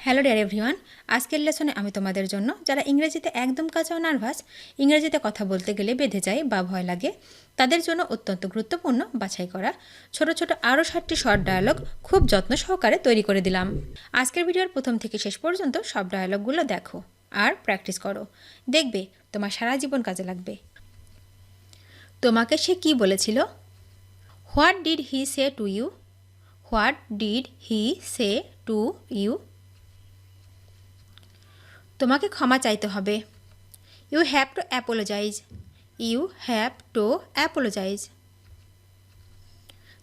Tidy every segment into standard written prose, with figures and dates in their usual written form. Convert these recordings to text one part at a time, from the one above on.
Hello dear everyone, আজকের লেসনে আমি তোমাদের জন্য যারা ইংরেজিতে একদম কাঁচা ও নার্ভাস, ইংরেজিতে কথা বলতে গেলে বেঁধে যায় বা ভয় লাগে, তাদের জন্য অত্যন্ত গুরুত্বপূর্ণ বাছাই করা ছোট ছোট আরও 7টি শর্ট ডায়ালগ খুব যত্ন সহকারে তৈরি করে দিলাম। আজকের ভিডিওর প্রথম থেকে শেষ পর্যন্ত সব ডায়ালগগুলো দেখো আর প্র্যাকটিস করো, দেখবে তোমার সারা জীবন কাজে লাগবে। তোমাকে সে কি বলেছিল? What did he say to you? What did he say to you? তোমাকে ক্ষমা চাইতে হবে। You have to apologise. You have to apologise.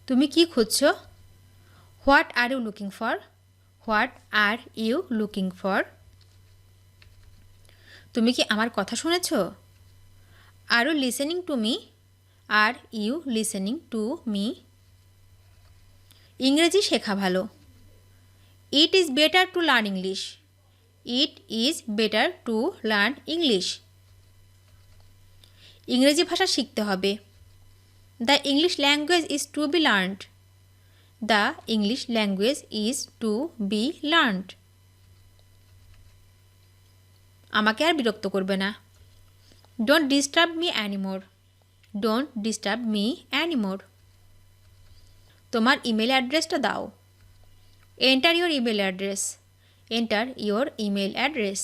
তুমি কি খুঁজছো? What are you looking for? What are you looking for? তুমি কি আমার কথা শুনেছ? Are you listening to me? Are you listening to me? ইংরেজি শেখা ভালো। It is better to learn English. It is better to learn English. ইংরেজি ভাষা শিখতে হবে। The English language is to be learned. The English language is to be learned. আমাকে আর বিরক্ত করবে না। Don't disturb me anymore. Don't disturb me anymore. তোমার email অ্যাড্রেসটা দাও। Enter your email address. Enter your email address.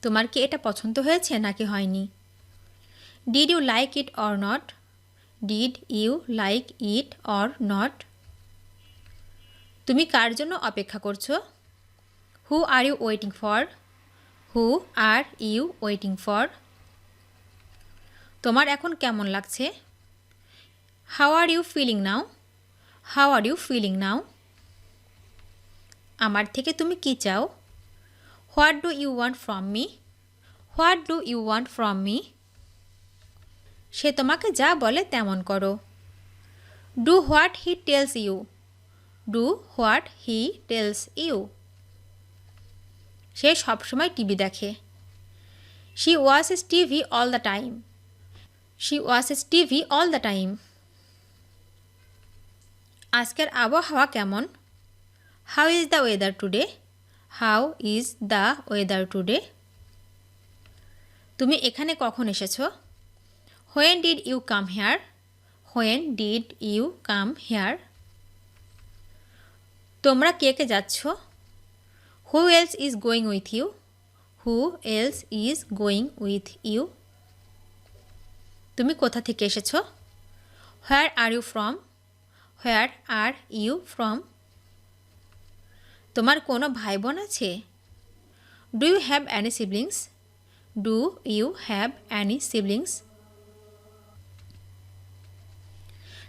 তোমার কি এটা পছন্দ হয়েছে নাকি হয়নি? Did you like it or not? Did you like it or not? তুমি কার জন্য অপেক্ষা করছো? Who are you waiting for? Who are you waiting for? তোমার এখন কেমন লাগছে? How are you feeling now? How are you feeling now? আমার থেকে তুমি কি চাও? What do you want from me? What do you want from me? সে তোমাকে যা বলে তেমন করো। Do what he tells you. Do what he tells you. সে সবসময় টিভি দেখে। She watches TV all the time. She watches TV all the time. আজকের আবহাওয়া কেমন? How is the weather today? How is the weather today? তুমি এখানে কখন এসেছো? When did you come here? When did you come here? তোমরা কে কে যাচ্ছ? Who else is going with you? Who else is going with you? তুমি কোথা থেকে এসেছো? Where are you from? Where are you from? তোমার কোনো ভাই বোন আছে? Do you have any siblings? Do you have any siblings?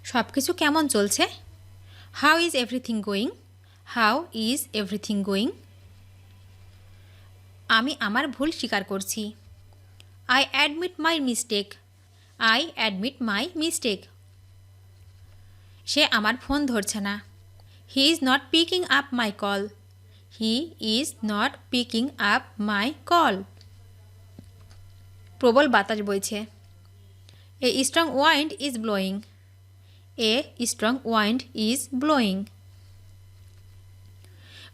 সব কিছু কেমন চলছে? How is everything going? How is everything going? আমি আমার ভুল স্বীকার করছি। I admit my mistake. I admit my mistake. সে আমার ফোন ধরছে না। He is not picking up my call. He is not picking up my call. প্রবল বাতাস বইছে। A strong wind is blowing. A strong wind is blowing.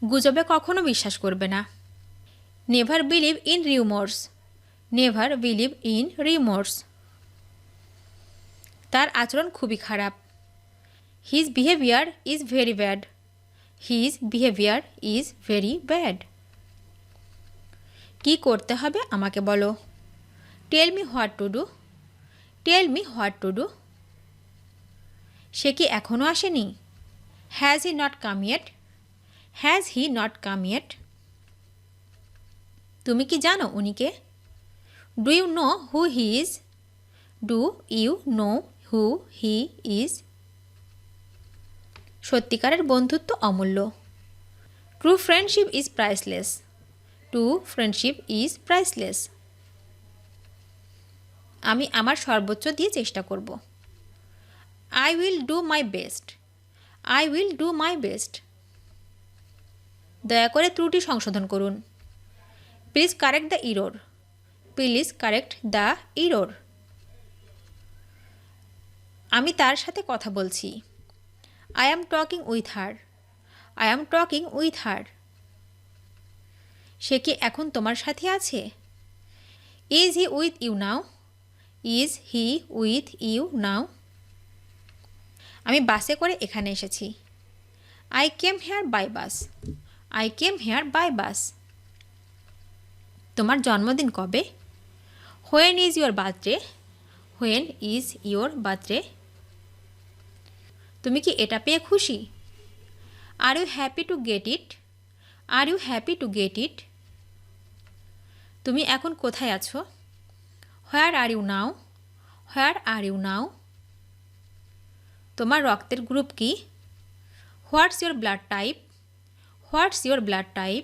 গুজবে কখনো বিশ্বাস করবে না। Never believe in rumors. Never believe in rumors. তার আচরণ খুবই খারাপ। His behavior is very bad. His behavior is very bad. কি করতে হবে আমাকে বলো। Tell me what to do. Tell me what to do. সে কি এখনো আসেনি? Has he not come yet? Has he not come yet? তুমি কি জানো উনি কে? Do you know who he is? Do you know who he is? সত্যিকারের বন্ধুত্ব অমূল্য। True friendship is priceless. True friendship is priceless. আমি আমার সর্বোচ্চ দিয়ে চেষ্টা করব। I will do my best. I will do my best. দয়া করে ত্রুটি সংশোধন করুন। Please correct the error. Please correct the error. আমি তার সাথে কথা বলছি। I am talking with her. I am talking with her. সে কি এখন তোমার সাথে আছে? Is he with you now? Is he with you now? আমি বাসে করে এখানে এসেছি। I came here by bus. I came here by bus. তোমার জন্মদিন কবে? When is your birthday? When is your birthday? তুমি কি এটা পেয়ে খুশি? Are you happy to get it? Are you happy to get it? তুমি এখন কোথায় আছো? Where are you now? Where are you now? তোমার রক্তের গ্রুপ কি? What's your blood type? What's your blood type?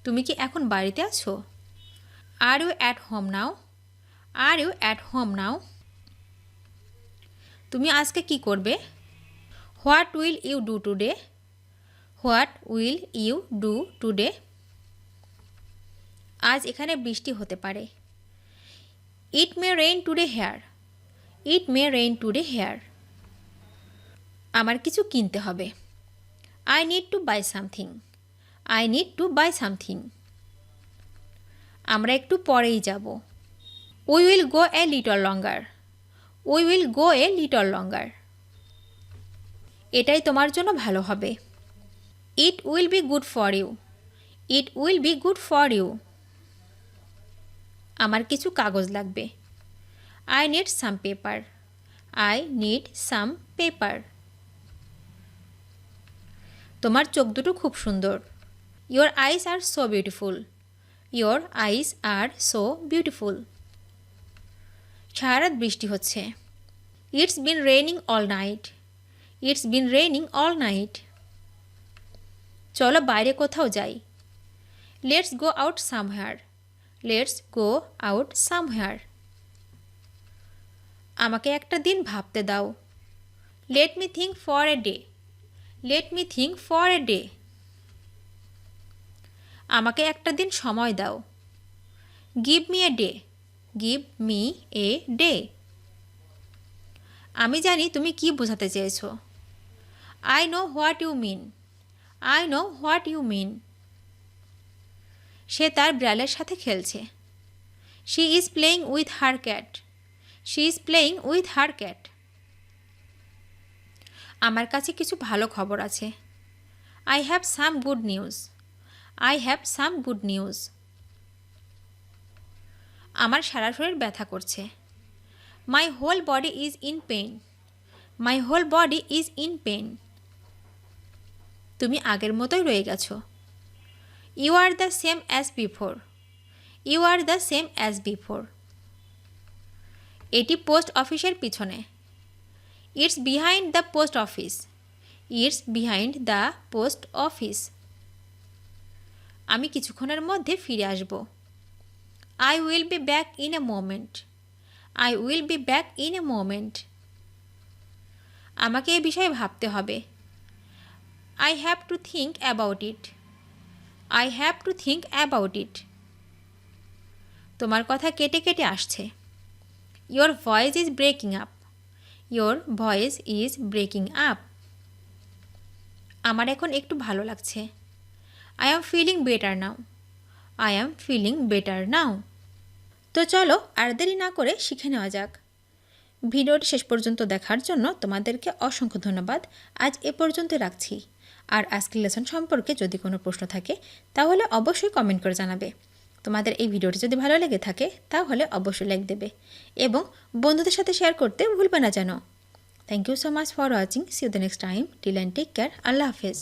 তুমি কি এখন বাড়িতে আছো? Are you at home now? Are you at home now? তুমি আজকে কি করবে? What will you do today? What will you do today? আজ এখানে বৃষ্টি হতে পারে। It may rain today here. It may rain today here. আমার কিছু কিনতে হবে। I need to buy something. I need to buy something. আমরা একটু পরেই যাব। We will go a little longer. We will go a little longer. এটাই তোমার জন্য ভালো হবে। It will be good for you. It will be good for you. আমার কিছু কাগজ লাগবে। I need some paper. I need some paper. তোমার চোখ দুটো খুব সুন্দর। Your eyes are so beautiful. Your eyes are so beautiful. সারা রাত বৃষ্টি হচ্ছে। It's been raining all night. It's been raining all night. চলো বাইরে কোথাও যাই। Let's go out somewhere. Let's go out somewhere. আমাকে একটা দিন ভাবতে দাও। Let me think for a day. Let me think for a day. আমাকে একটা দিন সময় দাও। Give me a day. Give me a day. আমি জানি তুমি কি বোঝাতে চেয়েছো। I know what you mean. I know what you mean. সে তার বিড়ালের সাথে খেলছে। She is playing with her cat. She is playing with her cat. আমার কাছে কিছু ভালো খবর আছে। I have some good news. I have some good news. আমার সারা শরীর ব্যথা করছে। My whole body is in pain. My whole body is in pain. তুমি আগের মতোই রয়ে গেছো। You are the same as before. You are the same as before. এটি পোস্ট অফিসের পিছনে। It's behind the post office. It's behind the post office. আমি কিছুক্ষণের মধ্যে ফিরে আসব। I will be back in a moment. I will be back in a moment. আমাকে এ বিষয়ে ভাবতে হবে। I have to think about it. I have to think about it. তোমার কথা কেটে কেটে আসছে। Your voice is breaking up. Your voice is breaking up. আমার এখন একটু ভালো লাগছে। I am feeling better now. I am feeling better now. তো চলো আর দেরি না করে শিখে নেওয়া যাক। ভিডিওটি শেষ পর্যন্ত দেখার জন্য তোমাদেরকে অসংখ্য ধন্যবাদ। আজ এ পর্যন্ত রাখছি। আর আজকের লেসন সম্পর্কে যদি কোনো প্রশ্ন থাকে তাহলে অবশ্যই কমেন্ট করে জানাবে। তোমাদের এই ভিডিওটি যদি ভালো লেগে থাকে তাহলে অবশ্যই লাইক দেবে এবং বন্ধুদের সাথে শেয়ার করতে ভুলবে না যেন। Thank you so much for watching. See you the next time. Till and take care. Allah হাফেজ।